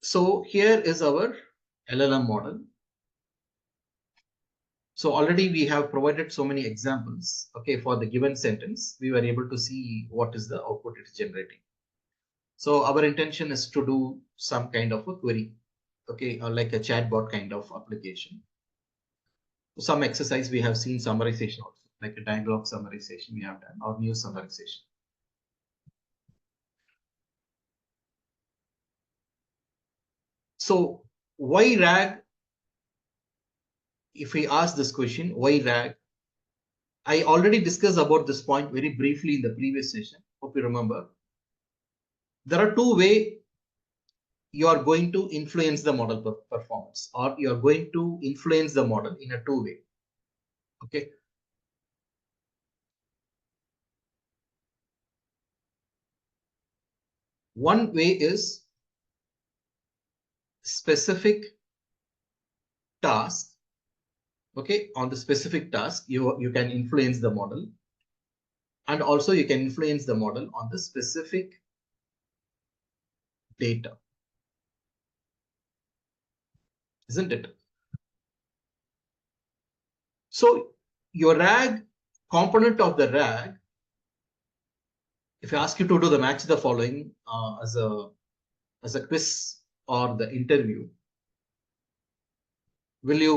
So here is our LLM model. So already we have provided so many examples. Okay, for the given sentence, we were able to see what is the output it is generating. So our intention is to do some kind of a query, okay, or like a chatbot kind of application. Some exercise we have seen summarization also, like a dialogue summarization we have done, or news summarization. So why RAG? If we ask this question, why RAG? I already discussed about this point very briefly in the previous session. Hope you remember. There are two ways you are going to influence the model performance, or you are going to influence the model in a two-way. Okay. One way is specific task. Okay, on the specific task, you can influence the model, and also you can influence the model on the specific data, isn't it? So your RAG component of the RAG, if I ask you to do the match the following as a quiz or the interview,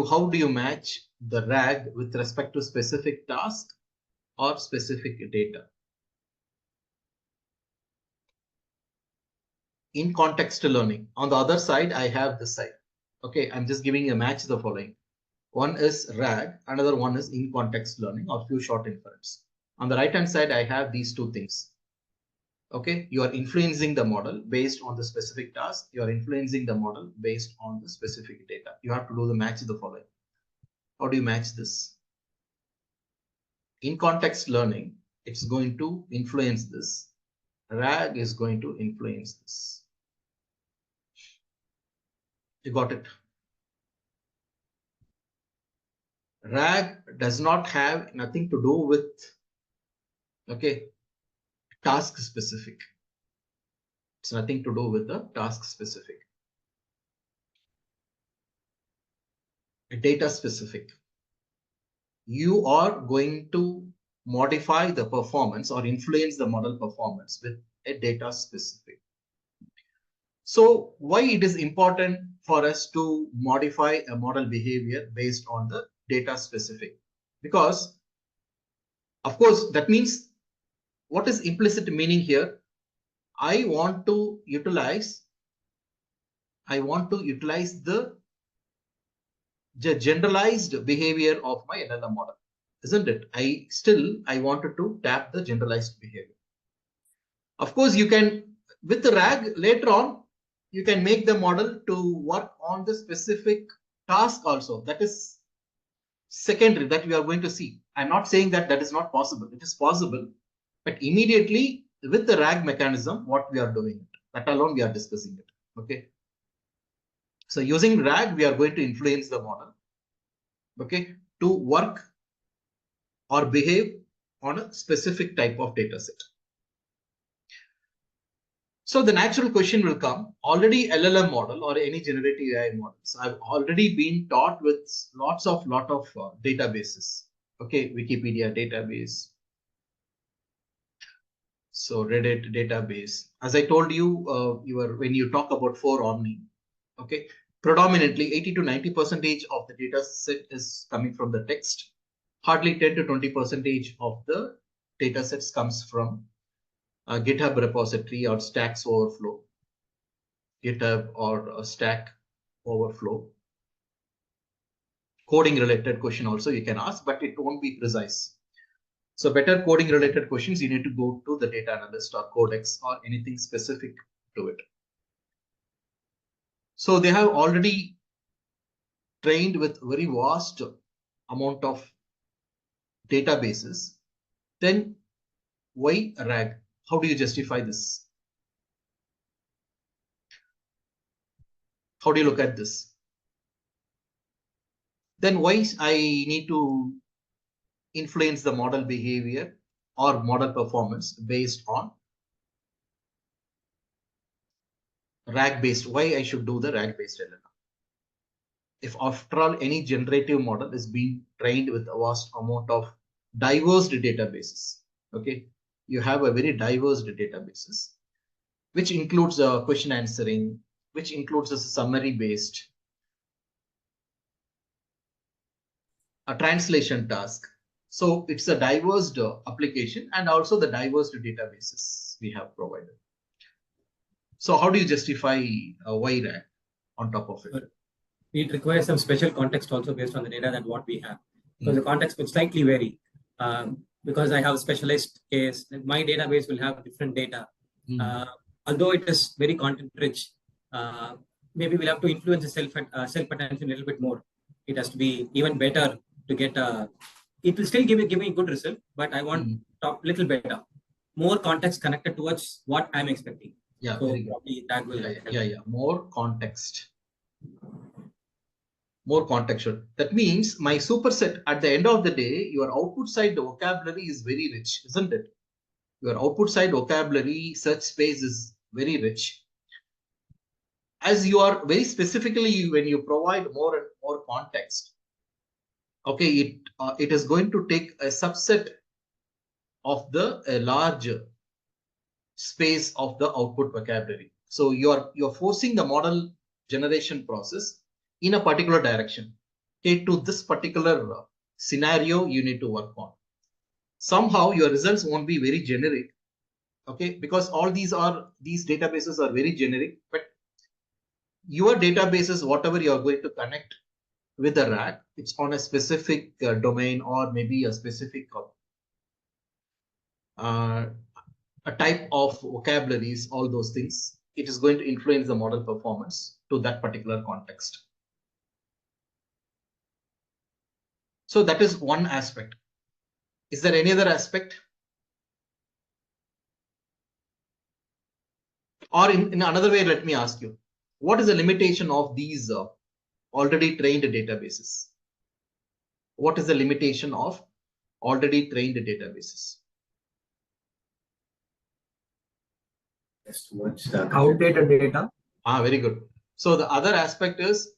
how do you match the RAG with respect to specific task or specific data? In context learning. On the other side, I have this side. Okay, I'm just giving a match the following. One is RAG, another one is in context learning or few short inference. On the right hand side, I have these two things. Okay, you are influencing the model based on the specific task. You are influencing the model based on the specific data. You have to do the match the following. How do you match this? In context learning, it's going to influence this. RAG is going to influence this. You got it? RAG does not have nothing to do with, okay, task specific. It's nothing to do with the task specific. Data specific. You are going to modify the performance or influence the model performance with a data specific. So why it is important for us to modify a model behavior based on the data specific? Because of course that means, what is implicit meaning here? I want to utilize the generalized behavior of my LLM model, isn't it? I wanted to tap the generalized behavior. Of course, you can, with the RAG later on, you can make the model to work on the specific task also. That is secondary, that we are going to see. I'm not saying that that is not possible. It is possible, but immediately with the RAG mechanism, what we are doing, that alone we are discussing it. Okay. So using RAG, we are going to influence the model, okay, to work or behave on a specific type of data set. So the natural question will come, already LLM model or any generative AI models have already been taught with lot of databases. Okay, Wikipedia database. So Reddit database. As I told you, when you talk about 4Omni, okay, predominantly 80 to 90% of the data set is coming from the text. Hardly 10 to 20% of the data sets comes from GitHub repository or Stacks Overflow, GitHub or Stack Overflow. Coding related question also you can ask, but it won't be precise. So better coding related questions, you need to go to the data analyst or Codex or anything specific to it. So they have already trained with very vast amount of databases. Then why RAG? How do you justify this? How do you look at this? Then why I need to influence the model behavior or model performance based on RAG based. Why I should do the RAG based LLM? If after all any generative model is being trained with a vast amount of diverse databases, okay, you have a very diverse databases, which includes question answering, which includes a summary based, a translation task. So it's a diverse application and also the diverse databases we have provided. So how do you justify YRAG on top of it? It requires some special context also based on the data than what we have. Because the context will slightly vary. Because I have a specialized case, my database will have different data. Although it is very content rich, maybe we'll have to influence the self-attention a little bit more. It has to be even better to get it will still give me a good result, but I want top little better, more context connected towards what I'm expecting. Yeah, so very good. That will more context. More contextual. That means my superset at the end of the day, your output side vocabulary is very rich, isn't it? Your output side vocabulary search space is very rich. As you are very specifically, when you provide more and more context, okay, it is going to take a subset of the large space of the output vocabulary. So you're forcing the model generation process in a particular direction. Okay, to this particular scenario you need to work on. Somehow your results won't be very generic, okay, because all these databases are very generic, but your databases, whatever you are going to connect with the RAG, it's on a specific domain or maybe a specific a type of vocabularies, all those things. It is going to influence the model performance to that particular context. So that is one aspect. Is there any other aspect? Or in another way, let me ask you, what is the limitation of these already trained databases? What is the limitation of already trained databases? Yes, too much outdated data. Very good. So the other aspect is,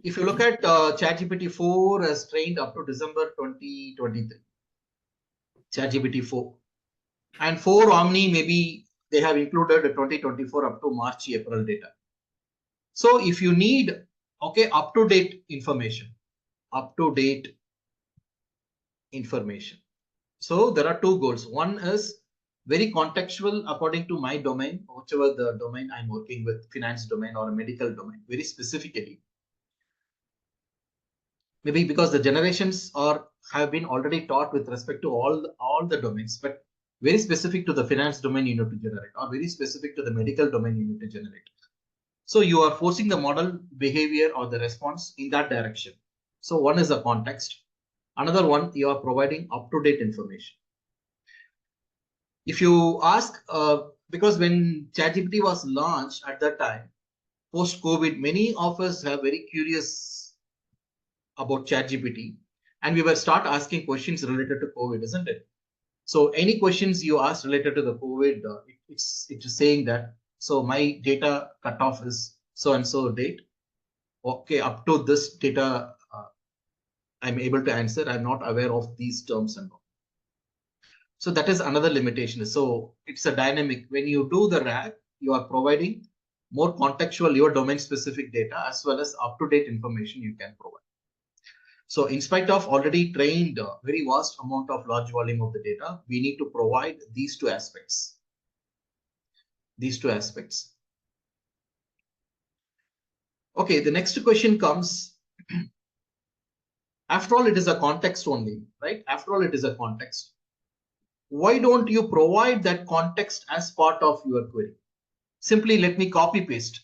if you look at ChatGPT 4 as trained up to December 2023, ChatGPT 4, and 4 Omni, maybe they have included 2024 up to March, April data. So if you need, okay, up-to-date information. So there are two goals. One is very contextual according to my domain, whichever the domain I'm working with, finance domain or a medical domain, very specifically. Maybe because the generations have been already taught with respect to all the domains, but very specific to the finance domain you need to generate, or very specific to the medical domain you need to generate. So you are forcing the model behavior or the response in that direction. So one is the context. Another one, you are providing up-to-date information. If you ask, because when ChatGPT was launched at that time, post-COVID, many of us have very curious about ChatGPT, and we will start asking questions related to COVID, isn't it? So any questions you ask related to the COVID, it's saying that, so my data cutoff is so and so date. Okay, up to this data, I'm able to answer. I'm not aware of these terms and all. So that is another limitation. So it's a dynamic. When you do the RAG, you are providing more contextual, your domain specific data, as well as up-to-date information you can provide. So in spite of already trained very vast amount of large volume of the data, we need to provide these two aspects. Okay, the next question comes. After all, it is a context only, right? After all, it is a context. Why don't you provide that context as part of your query? Simply let me copy paste.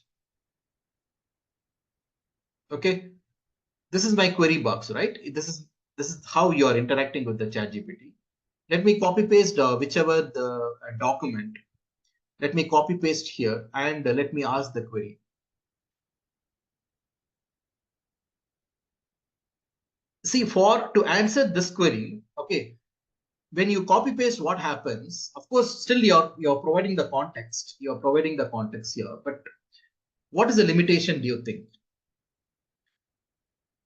Okay, this is my query box, right? This is how you are interacting with the ChatGPT. Let me copy paste whichever the document. Let me copy paste here and let me ask the query. See, to answer this query, okay, when you copy paste, what happens? Of course, still you're providing the context. You're providing the context here, but What is the limitation, do you think?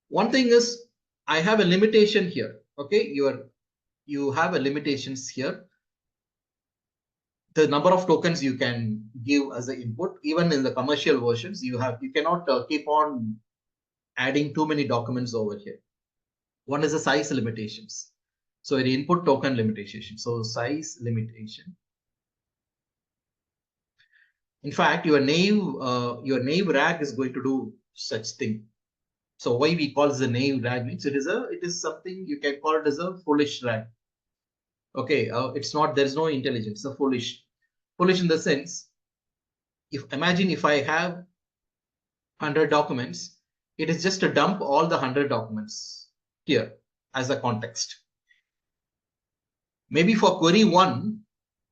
One thing is, I have a limitation here. Okay, you have a limitations here. The number of tokens you can give as an input, even in the commercial versions, you cannot keep on adding too many documents over here. One is the size limitations. So the input token limitation. So size limitation. In fact, your naive rag is going to do such thing. So why we call this a naive rag means it is something you can call it as a foolish rag. Okay, it's not, there's no intelligence. It's a foolish in the sense, imagine if I have 100 documents, it is just to dump all the 100 documents here as a context. Maybe for query 1,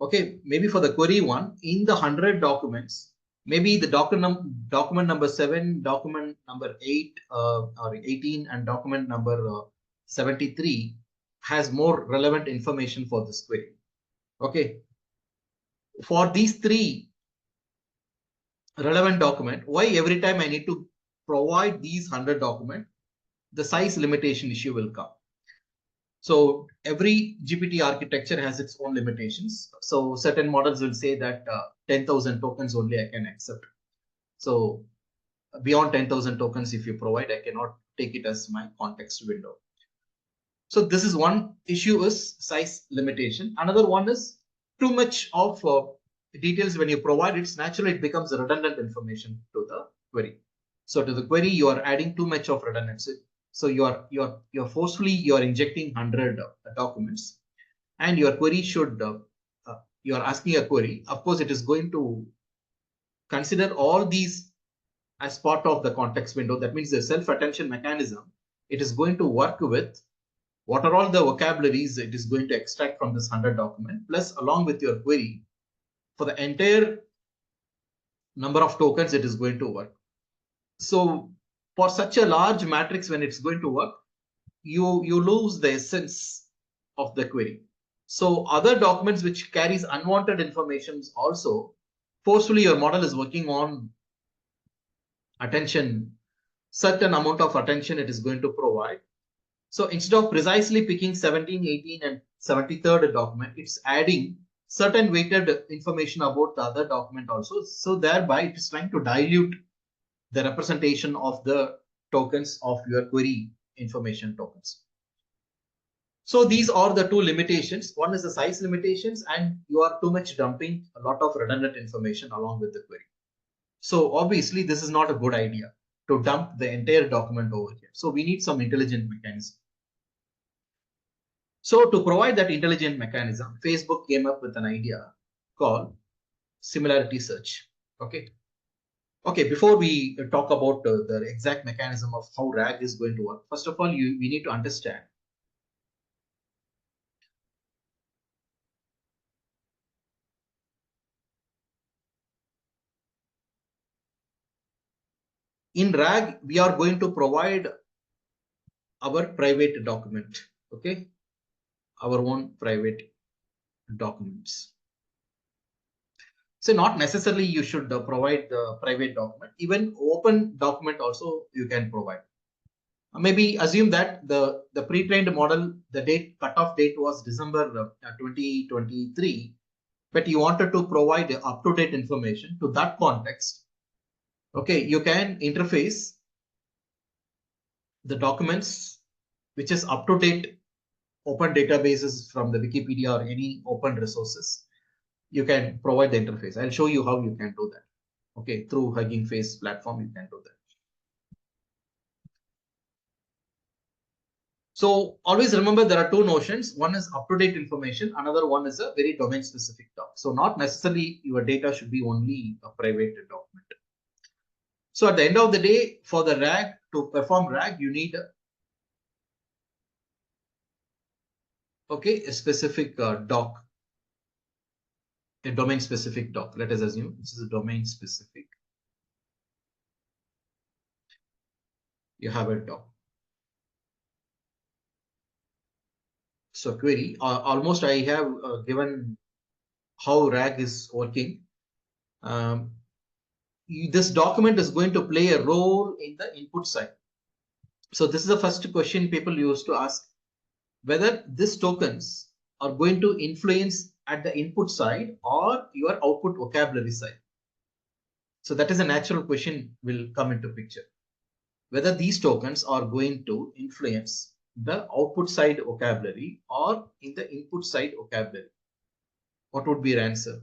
okay, maybe for the query 1 in the 100 documents, maybe the document number 7, document number 8 or 18 and document number 73 has more relevant information for this query. Okay, for these 3 relevant document, why every time I need to provide these 100 document, the size limitation issue will come. So every GPT architecture has its own limitations. So certain models will say that 10,000 tokens only I can accept. So beyond 10,000 tokens, if you provide, I cannot take it as my context window. So this is one issue, is size limitation. Another one is too much of details when you provide it, naturally it becomes redundant information to the query. So to the query, you are adding too much of redundancy. So you're forcefully injecting 100 documents, and your query should you are asking a query. Of course, it is going to consider all these as part of the context window. That means the self-attention mechanism. It is going to work with what are all the vocabularies it is going to extract from this 100 document, plus along with your query for the entire number of tokens it is going to work. So for such a large matrix, when it's going to work, you lose the essence of the query. So other documents which carries unwanted information also, forcefully your model is working on attention, certain amount of attention it is going to provide. So instead of precisely picking 17, 18 and 73rd document, it's adding certain weighted information about the other document also. So thereby it is trying to dilute the representation of the tokens of your query information tokens. So these are the 2 limitations. One is the size limitations, and you are too much dumping a lot of redundant information along with the query. So obviously this is not a good idea to dump the entire document over here. So we need some intelligent mechanism. So to provide that intelligent mechanism, Facebook came up with an idea called similarity search. Okay. Okay, before we talk about the exact mechanism of how RAG is going to work, first of all, we need to understand in RAG, we are going to provide our private document. Okay, our own private documents. So not necessarily you should provide the private document, even open document also you can provide. Maybe assume that the pre-trained model, the cutoff date was December 2023, but you wanted to provide up-to-date information to that context. Okay, you can interface the documents which is up-to-date open databases from the Wikipedia or any open resources. You can provide the interface. I'll show you how you can do that. Okay, through Hugging Face platform, you can do that. So always remember there are 2 notions. One is up-to-date information. Another one is a very domain-specific doc. So not necessarily your data should be only a private document. So at the end of the day, for the RAG, to perform RAG, you need a specific doc, a domain-specific doc. Let us assume this is a domain-specific. You have a doc. So query, almost I have given how RAG is working. this document is going to play a role in the input side. So this is the first question people used to ask, whether these tokens are going to influence at the input side or your output vocabulary side. So that is a natural question will come into picture. Whether these tokens are going to influence the output side vocabulary or in the input side vocabulary. What would be your answer?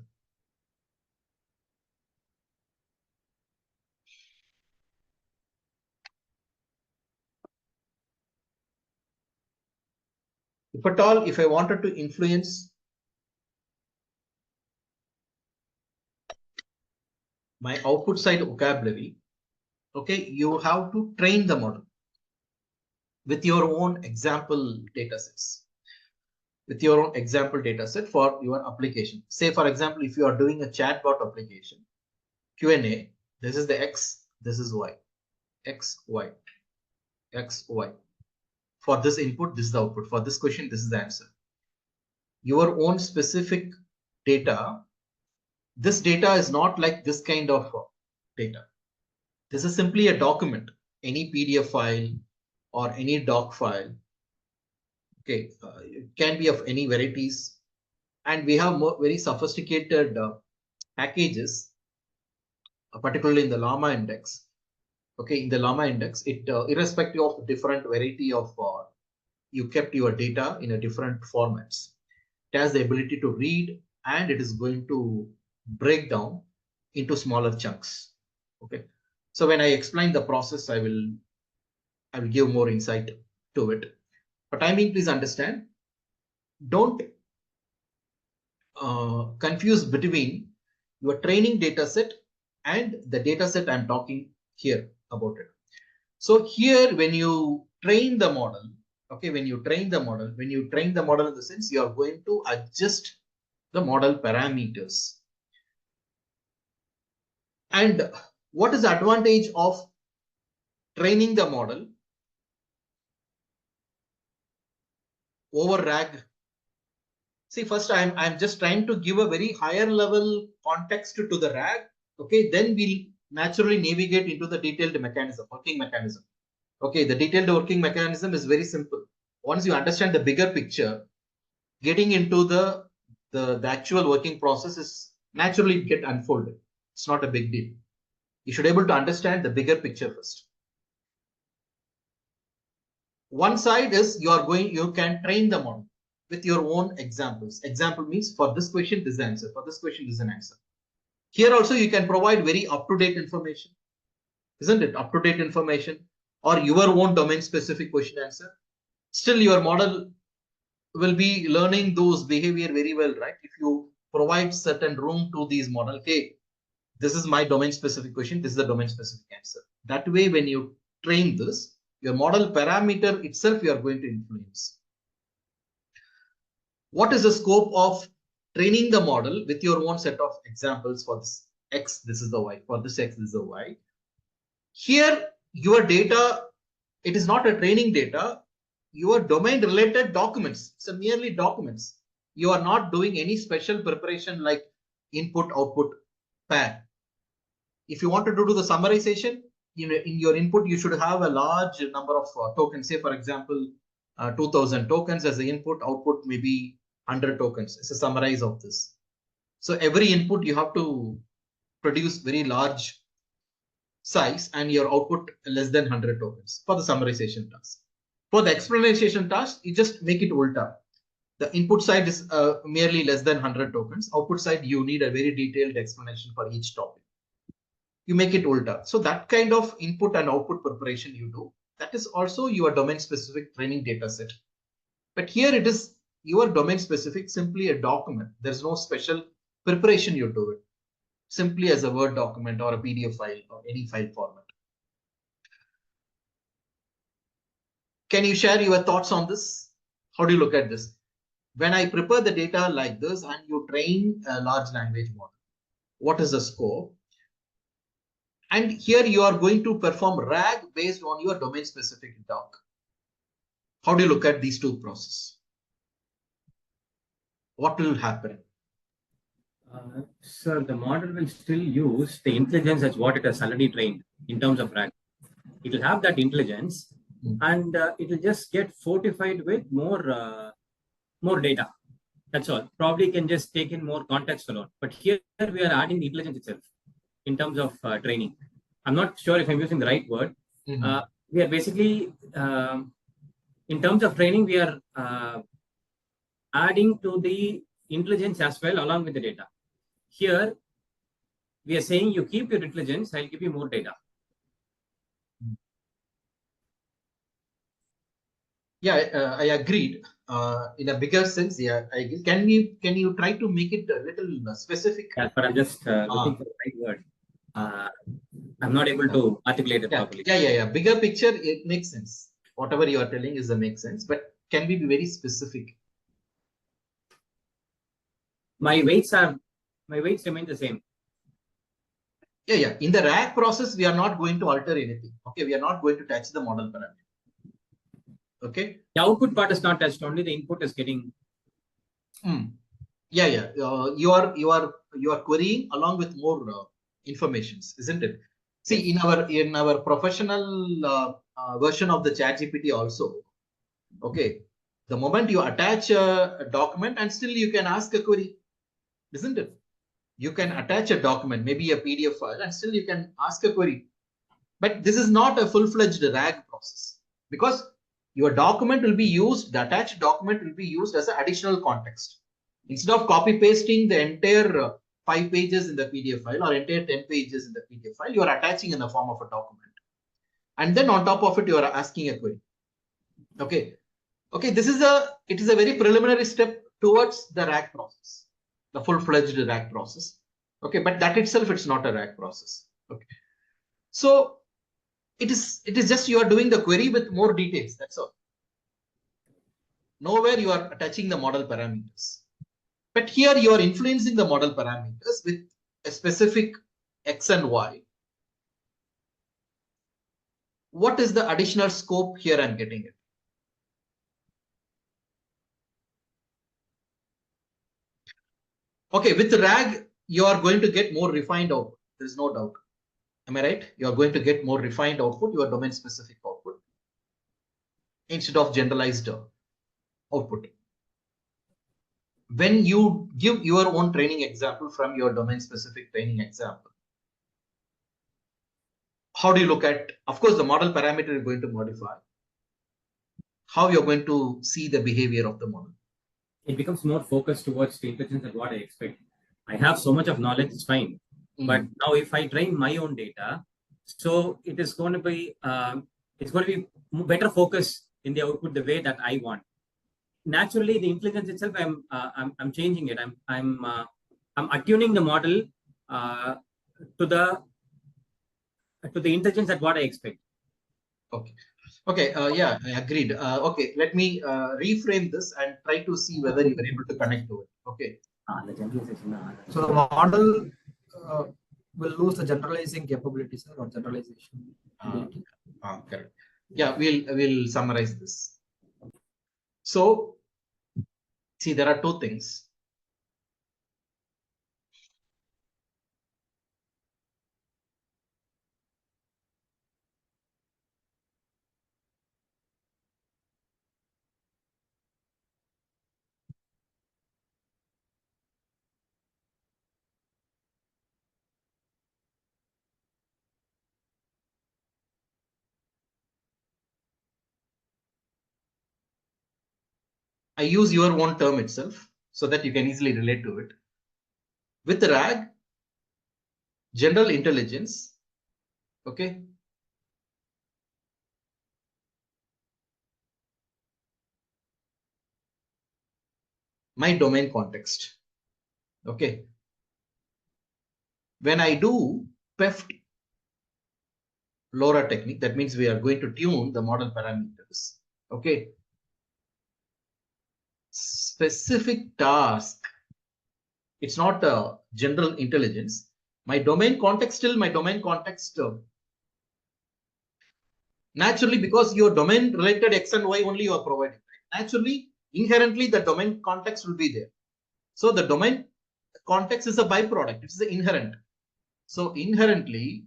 If at all, if I wanted to influence my output side vocabulary, okay, you have to train the model with your own example datasets. With your own example dataset for your application. Say, for example, if you are doing a chatbot application, Q&A, this is the X, this is Y, X, Y, X, Y. For this input, this is the output. For this question, this is the answer. Your own specific data, this data is not like this kind of data. This is simply a document, any PDF file or any doc file. Okay, it can be of any varieties. And we have very sophisticated packages, particularly in the Llama index. Okay, in the Llama index, it irrespective of different variety of you kept your data in a different formats. It has the ability to read, and it is going to break down into smaller chunks. Okay, so when I explain the process, I will give more insight to it. For timing, please understand. Don't confuse between your training data set and the data set I'm talking here about it. So here, when you train the model, okay, when you train the model in the sense you are going to adjust the model parameters. And what is the advantage of training the model over RAG? See, first I'm just trying to give a very higher level context to the RAG. Okay, then we'll naturally navigate into the detailed mechanism, working mechanism. Okay, the detailed working mechanism is very simple. Once you understand the bigger picture, getting into the actual working process is naturally get unfolded. It's not a big deal. You should be able to understand the bigger picture first. One side is you can train the model with your own examples. Example means for this question, this is the answer. For this question, this is an answer. Here also you can provide very up-to-date information, isn't it? Up-to-date information or your own domain-specific question answer. Still, your model will be learning those behavior very well, right? If you provide certain room to these model, hey, this is my domain-specific question, this is the domain-specific answer. That way, when you train this, your model parameter itself you are going to influence. What is the scope of training the model with your own set of examples? For this X, this is the Y. For this X, this is the Y. Here, your data, it is not a training data. Your domain related documents, it's a merely documents. You are not doing any special preparation like input output pair. If you want to do the summarization, in your input, you should have a large number of tokens. Say, for example, 2000 tokens as the input, output maybe 100 tokens. It's a summarize of this. So every input you have to produce very large size and your output less than 100 tokens for the summarization task. For the explanation task, you just make it ulta. The input side is merely less than 100 tokens. Output side, you need a very detailed explanation for each topic. You make it ulta. So that kind of input and output preparation you do, that is also your domain specific training data set. But here it is your domain specific, simply a document. There's no special preparation you do it. Simply as a Word document or a PDF file or any file format. Can you share your thoughts on this? How do you look at this? When I prepare the data like this and you train a large language model, what is the scope? And here you are going to perform RAG based on your domain specific doc. How do you look at these two processes? What will happen? Sir, the model will still use the intelligence as what it has already trained in terms of RAG. It will have that intelligence, and it will just get fortified with more data. That's all. Probably can just take in more context alone. But here we are adding the intelligence itself in terms of training. I'm not sure if I'm using the right word. We are basically, in terms of training, we are adding to the intelligence as well along with the data. Here, we are saying you keep your intelligence, I'll give you more data. Yeah, I agreed. In a bigger sense, yeah, I agree. Can you try to make it a little specific? Yeah, but I'm just looking for the right word. I'm not able to articulate it properly. Yeah. Bigger picture, it makes sense. Whatever you are telling is a makes sense, but can we be very specific? My weights remain the same. Yeah. In the RAG process, we are not going to alter anything. Okay, we are not going to touch the model parameter. Okay. The output part is not touched. Only the input is getting. Yeah. You are querying along with more informations, isn't it? See, yes. in our professional version of the ChatGPT also, okay, the moment you attach a document and still you can ask a query, isn't it? You can attach a document, maybe a PDF file, and still you can ask a query. But this is not a full-fledged RAG process because your document will be used, the attached document will be used as an additional context. Instead of copy pasting the entire 5 pages in the PDF file or entire 10 pages in the PDF file, you are attaching in the form of a document. And then on top of it, you are asking a query. Okay, it is a very preliminary step towards the RAG process, the full-fledged RAG process. Okay, but that itself, it's not a RAG process. Okay, so it is just you are doing the query with more details. That's all. Nowhere you are attaching the model parameters. But here you are influencing the model parameters with a specific X and Y. What is the additional scope here I'm getting it? Okay, with RAG, you are going to get more refined output. There is no doubt. Am I right? You are going to get more refined output, your domain specific output, instead of generalized output. When you give your own training example from your domain specific training example, how do you look at, of course, the model parameter is going to modify. How you're going to see the behavior of the model? It becomes more focused towards the intelligence and what I expect. I have so much of knowledge, it's fine. But now if I train my own data, so it is going to be better focus in the output the way that I want. Naturally, the intelligence itself, I'm changing it. I'm attuning the model to the intelligence that what I expect. Okay. Yeah, I agreed. Okay, let me reframe this and try to see whether you are able to connect to it. Okay. So the model will lose the generalizing capability, sir, or generalization ability. Correct. Yeah, we'll summarize this. So, see, there are two things. I use your own term itself so that you can easily relate to it. With RAG, general intelligence, okay, my domain context. Okay. When I do PEFT LoRa technique, that means we are going to tune the model parameters. Okay. Specific task. It's not a general intelligence. My domain context, still my domain context. Naturally, because your domain related X and Y only you are providing. Naturally, inherently, the domain context will be there. So the domain context is a byproduct. It's the inherent. So inherently,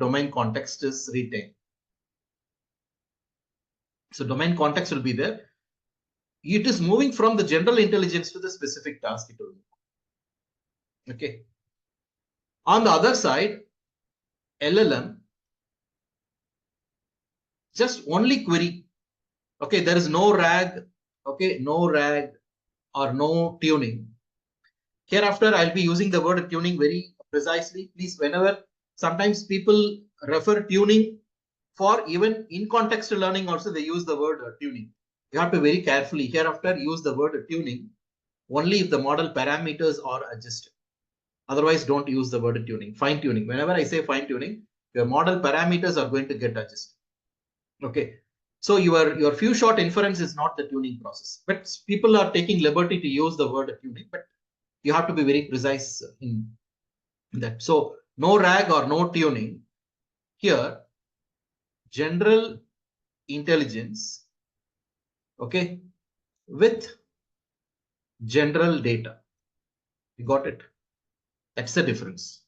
domain context is retained. So domain context will be there. It is moving from the general intelligence to the specific task it will do. Okay. On the other side, LLM just only query. Okay, there is no RAG. Okay, no RAG or no tuning. Hereafter, I'll be using the word tuning very precisely. Please, whenever sometimes people refer tuning for even in context learning, also they use the word tuning. You have to very carefully hereafter use the word tuning only if the model parameters are adjusted. Otherwise, don't use the word tuning. Fine tuning. Whenever I say fine tuning, your model parameters are going to get adjusted. Okay. So your few shot inference is not the tuning process, but people are taking liberty to use the word tuning, but you have to be very precise in that. So no RAG or no tuning. Here, general intelligence, okay, with general data. You got it? That's the difference.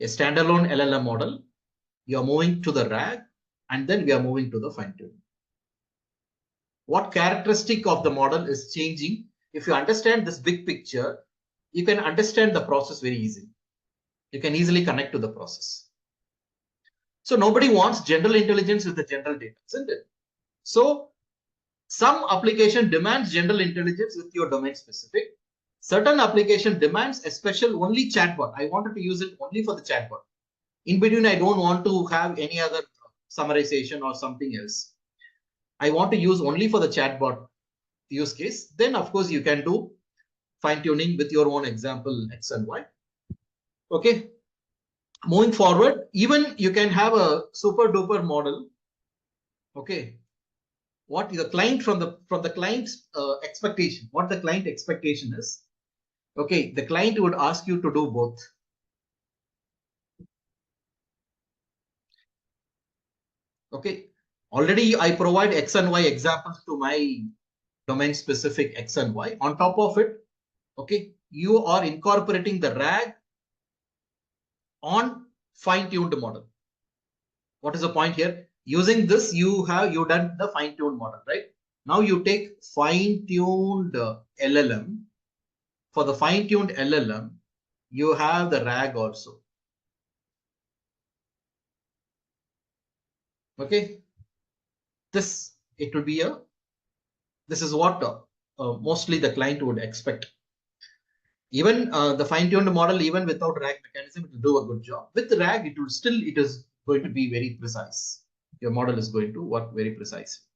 A standalone LLM model, you are moving to the RAG, and then we are moving to the fine tuning. What characteristic of the model is changing? If you understand this big picture, you can understand the process very easily. You can easily connect to the process. So nobody wants general intelligence with the general data, isn't it? So some application demands general intelligence with your domain specific. Certain application demands a special only chatbot. I wanted to use it only for the chatbot. In between, I don't want to have any other summarization or something else. I want to use only for the chatbot use case. Then, of course, you can do fine tuning with your own example X and Y. Okay. Moving forward, even you can have a super duper model. Okay. What the client from the client's expectation, what the client expectation is. Okay, the client would ask you to do both. Okay, already I provide X and Y examples to my domain specific X and Y. On top of it, okay, you are incorporating the RAG on fine-tuned model. What is the point here? Using this, you done the fine-tuned model, right? Now you take fine-tuned LLM. For the fine-tuned LLM, you have the RAG also. Okay, this is what mostly the client would expect. Even the fine-tuned model, even without RAG mechanism, it will do a good job. With the RAG, it is going to be very precise. Your model is going to work very precise.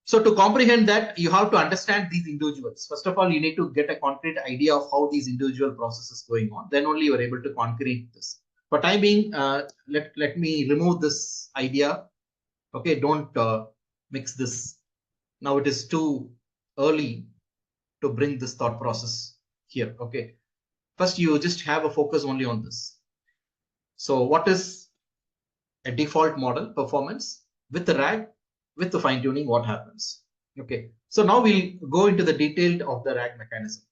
So to comprehend that, you have to understand these individuals. First of all, you need to get a concrete idea of how these individual processes going on. Then only you are able to concrete this. For time being, let me remove this idea. Okay, don't mix this. Now it is too early to bring this thought process here. Okay, first you just have a focus only on this. So what is a default model performance with the RAG, with the fine tuning, what happens? Okay, so now we'll go into the detail of the RAG mechanism.